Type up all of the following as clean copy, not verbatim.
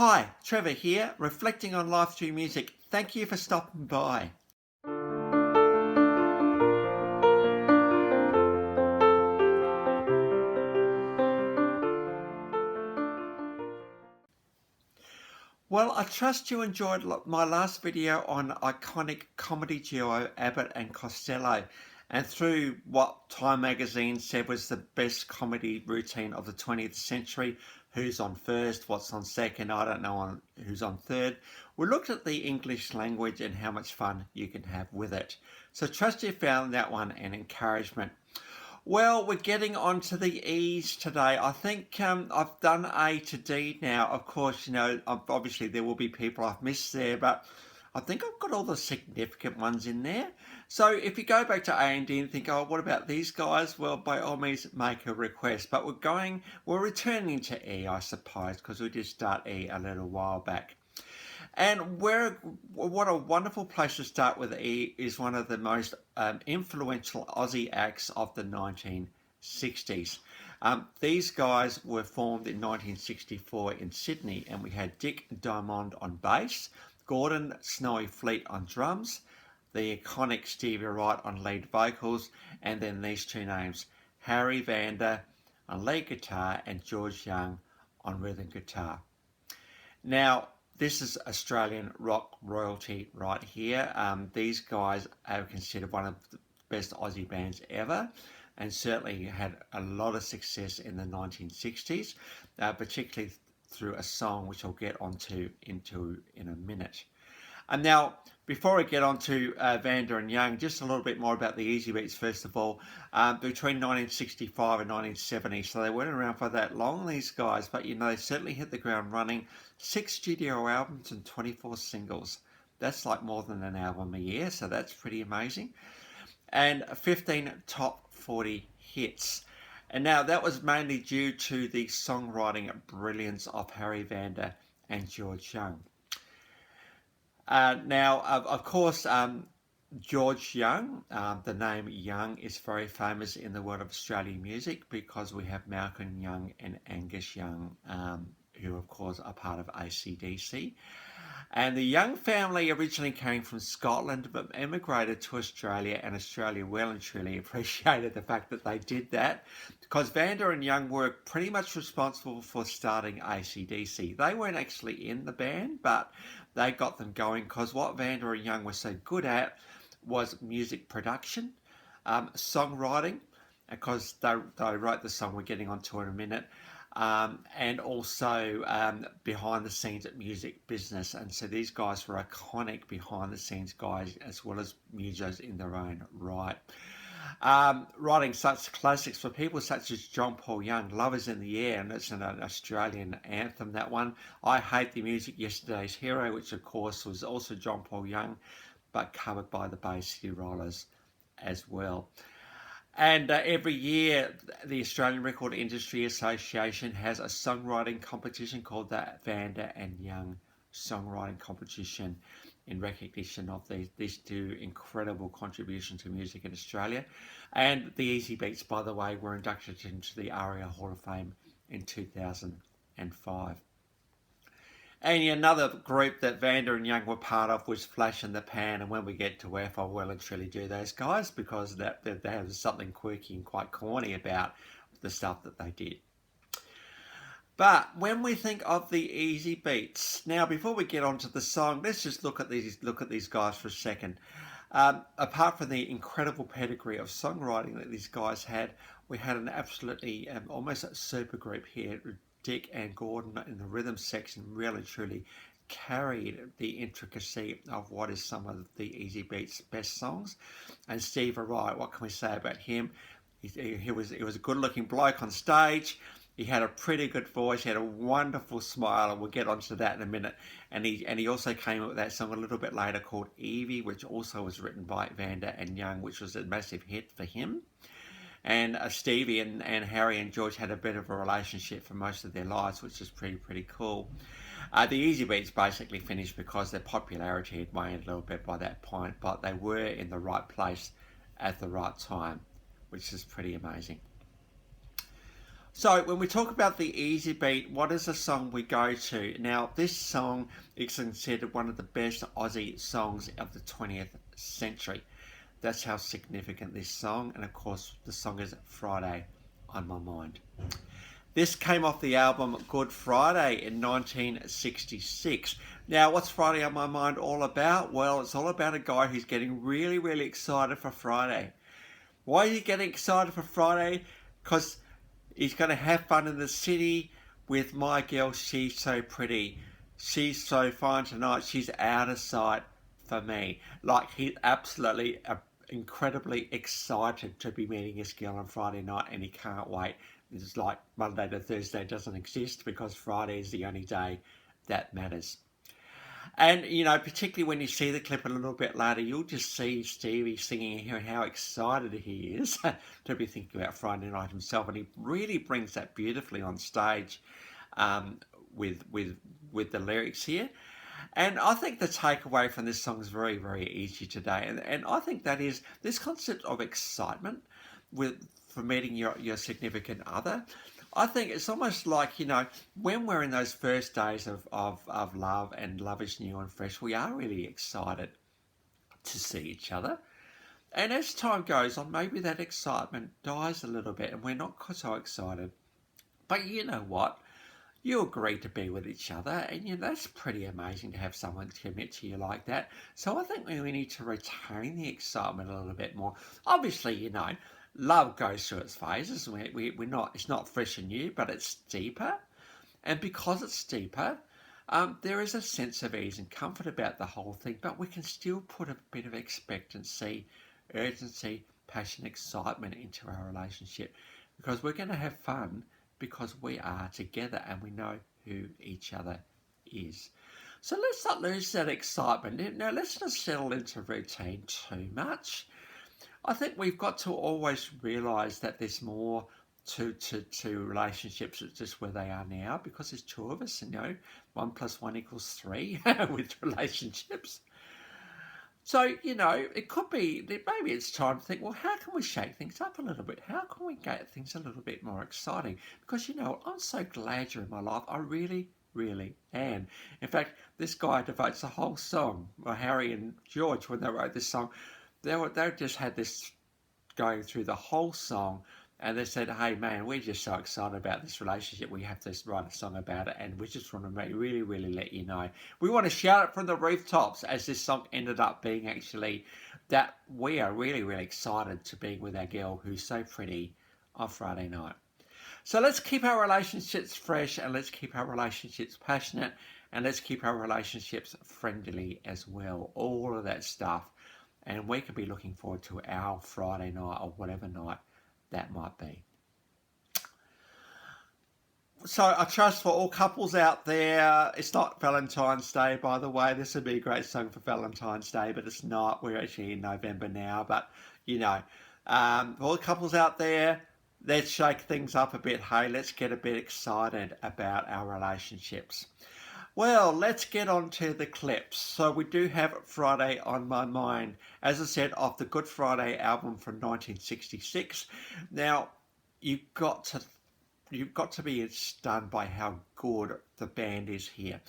Hi, Trevor here, reflecting on life through music. Thank you for stopping by. Well, I trust you enjoyed my last video on iconic comedy duo Abbott and Costello, and through what Time magazine said was the best comedy routine of the 20th century. Who's on first, what's on second, I don't know who's on third. We looked at the English language and how much fun you can have with it. So trust you found that one an encouragement. Well, we're getting on to the E's today. I think I've done A to D now. Of course, obviously there will be people I've missed there, but I think I've got all the significant ones in there. So if you go back to A and D and think, oh, what about these guys? Well, by all means, make a request. But we're returning to E, I suppose, because we did start E a little while back. And what a wonderful place to start with E is one of the most influential Aussie acts of the 1960s. These guys were formed in 1964 in Sydney, and we had Dick Diamond on bass, Gordon Snowy Fleet on drums, the iconic Stevie Wright on lead vocals, and then these two names, Harry Vanda on lead guitar and George Young on rhythm guitar. Now, this is Australian rock royalty right here. These guys are considered one of the best Aussie bands ever, and certainly had a lot of success in the 1960s, particularly through a song which I'll get into in a minute. And now, before I get on to Vanda and Young, just a little bit more about the Easybeats first of all. Between 1965 and 1970, so they weren't around for that long, these guys, but they certainly hit the ground running. 6 studio albums and 24 singles. That's like more than an album a year, so that's pretty amazing. And 15 top 40 hits. And now that was mainly due to the songwriting brilliance of Harry Vanda and George Young. Now, of course, George Young, the name Young is very famous in the world of Australian music because we have Malcolm Young and Angus Young, who of course are part of AC/DC. And the Young family originally came from Scotland but emigrated to Australia, and Australia well and truly appreciated the fact that they did that because Vanda and Young were pretty much responsible for starting AC/DC. They weren't actually in the band, but they got them going because what Vanda and Young were so good at was music production, songwriting, because they wrote the song we're getting onto in a minute, and also behind the scenes at music business. And so these guys were iconic behind the scenes guys as well as musos in their own right. Writing such classics for people such as John Paul Young, Love Is in the Air, and it's an Australian anthem, that one. I Hate the Music, Yesterday's Hero, which of course was also John Paul Young, but covered by the Bay City Rollers as well. And every year, the Australian Record Industry Association has a songwriting competition called the Vanda and Young Songwriting Competition in recognition of these two incredible contributions to music in Australia. And the Easybeats, by the way, were inducted into the ARIA Hall of Fame in 2005. And another group that Vanda and Young were part of was Flash in the Pan, and when we get to F, I'll well and truly do those guys because they have something quirky and quite corny about the stuff that they did. But when we think of the Easybeats, now before we get onto the song, let's just look at these guys for a second. Apart from the incredible pedigree of songwriting that these guys had, we had an absolutely almost a super group here. Dick and Gordon in the rhythm section really truly carried the intricacy of what is some of the Easybeats' best songs. And Stevie Wright, what can we say about him? He was a good-looking bloke on stage. He had a pretty good voice. He had a wonderful smile, and we'll get onto that in a minute. And he also came up with that song a little bit later called Evie, which also was written by Vanda and Young, which was a massive hit for him. And Stevie and Harry and George had a bit of a relationship for most of their lives, which is pretty cool. The Easybeats basically finished because their popularity had waned a little bit by that point, but they were in the right place at the right time, which is pretty amazing. So when we talk about the Easy Beat, what is the song we go to? Now, this song is considered one of the best Aussie songs of the 20th century. That's how significant this song, and of course, the song is Friday on My Mind. This came off the album Good Friday in 1966. Now, what's Friday on My Mind all about? Well, it's all about a guy who's getting really, really excited for Friday. Why are you getting excited for Friday? Because he's going to have fun in the city with my girl. She's so pretty. She's so fine tonight. She's out of sight for me. Like, he's absolutely incredibly excited to be meeting his girl on Friday night, and he can't wait. It's like Monday to Thursday doesn't exist because Friday is the only day that matters. And, you know, particularly when you see the clip a little bit later, you'll just see Stevie singing and hearing how excited he is to be thinking about Friday night himself. And he really brings that beautifully on stage with the lyrics here. And I think the takeaway from this song is very, very easy today. And I think that is this concept of excitement for meeting your significant other. I think it's almost like, you know, when we're in those first days of love and love is new and fresh, we are really excited to see each other. And as time goes on, maybe that excitement dies a little bit and we're not so excited. But you know what? You agree to be with each other, and you know, that's pretty amazing to have someone commit to you like that. So I think we need to retain the excitement a little bit more. Obviously, you know, love goes through its phases. It's not fresh and new, but it's deeper. And because it's deeper, there is a sense of ease and comfort about the whole thing, but we can still put a bit of expectancy, urgency, passion, excitement into our relationship because we're going to have fun because we are together and we know who each other is. So let's not lose that excitement. Now, let's not settle into routine too much. I think we've got to always realise that there's more to relationships than just where they are now because there's two of us, and you know, 1 + 1 = 3 with relationships. So, you know, it could be that maybe it's time to think, well, how can we shake things up a little bit? How can we get things a little bit more exciting? Because, you know, I'm so glad you're in my life. I really, really am. In fact, this guy devotes the whole song, or Harry and George, when they wrote this song, they just had this going through the whole song. And they said, hey, man, we're just so excited about this relationship. We have to write a song about it. And we just want to really, really let you know. We want to shout it from the rooftops as this song ended up being actually that we are really, really excited to be with our girl who's so pretty on Friday night. So let's keep our relationships fresh and let's keep our relationships passionate and let's keep our relationships friendly as well. All of that stuff. And we could be looking forward to our Friday night or whatever night that might be. So I trust for all couples out there, it's not Valentine's Day, by the way. This would be a great song for Valentine's Day, but it's not. We're actually in November now. But, you know, for all the couples out there, let's shake things up a bit. Hey, let's get a bit excited about our relationships. Well, let's get on to the clips. So we do have Friday on My Mind, as I said, off the Good Friday album from 1966. Now, you've got to be stunned by how good the band is here.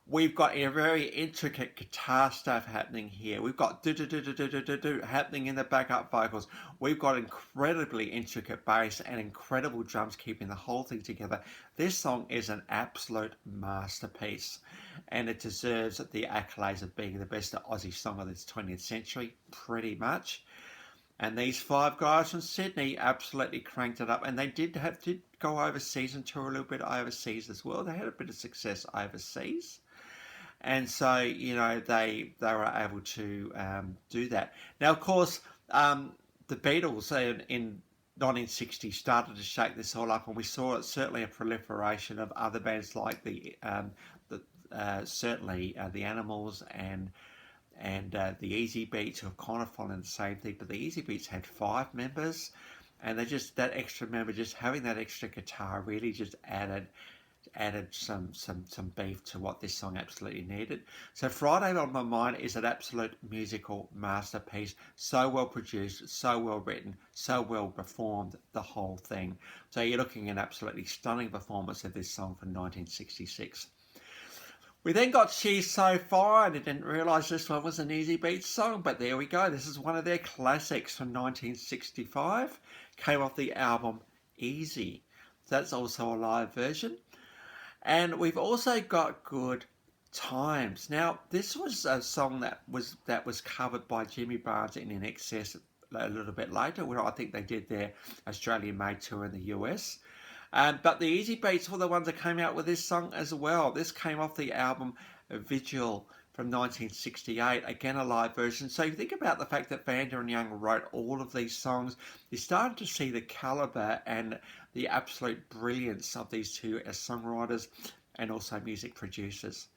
We've got a very intricate guitar stuff happening here. We've got do-do-do-do-do-do-do happening in the backup vocals. We've got incredibly intricate bass and incredible drums keeping the whole thing together. This song is an absolute masterpiece and it deserves the accolades of being the best Aussie song of this 20th century, pretty much. And these 5 guys from Sydney absolutely cranked it up, and they did go overseas and tour a little bit overseas as well. They had a bit of success overseas. And so, you know, they were able to do that. Now, of course, the Beatles in 1960 started to shake this all up, and we saw certainly a proliferation of other bands like certainly the Animals and the Easybeats, who are kind of following the same thing. But the Easybeats had 5 members, and that extra member, just having that extra guitar, really just added added some beef to what this song absolutely needed. So Friday on My Mind is an absolute musical masterpiece, so well produced, so well written, so well performed, the whole thing. So you're looking at an absolutely stunning performance of this song from 1966. We then got She's So Fine. I didn't realise this one was an Easybeats song, but there we go. This is one of their classics from 1965. Came off the album Easy. That's also a live version. And we've also got Good Times. Now, this was a song that was covered by Jimmy Barnes in Excess a little bit later, where I think they did their Australian-made tour in the US. But the Easybeats were the ones that came out with this song as well. This came off the album Vigil from 1968, again a live version. So you think about the fact that Vanda Young wrote all of these songs, you started to see the calibre and the absolute brilliance of these two as songwriters and also music producers.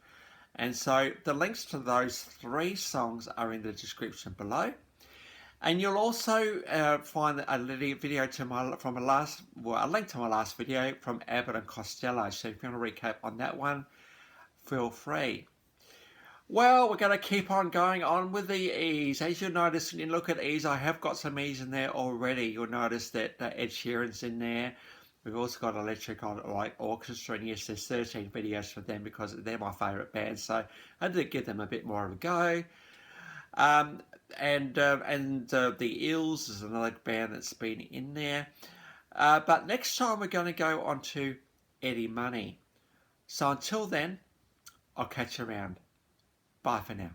And so the links to those three songs are in the description below. And you'll also find a little video to a link to my last video from Abbott and Costello. So if you want to recap on that one, feel free. Well, we're going to keep on going on with the E's. As you'll notice when you look at E's, I have got some E's in there already. You'll notice that Ed Sheeran's in there. We've also got Electric Light Orchestra, and yes, there's 13 videos for them because they're my favourite band. So I did give them a bit more of a go. The Eels is another band that's been in there. But next time we're going to go on to Eddie Money. So until then, I'll catch you around. Bye for now.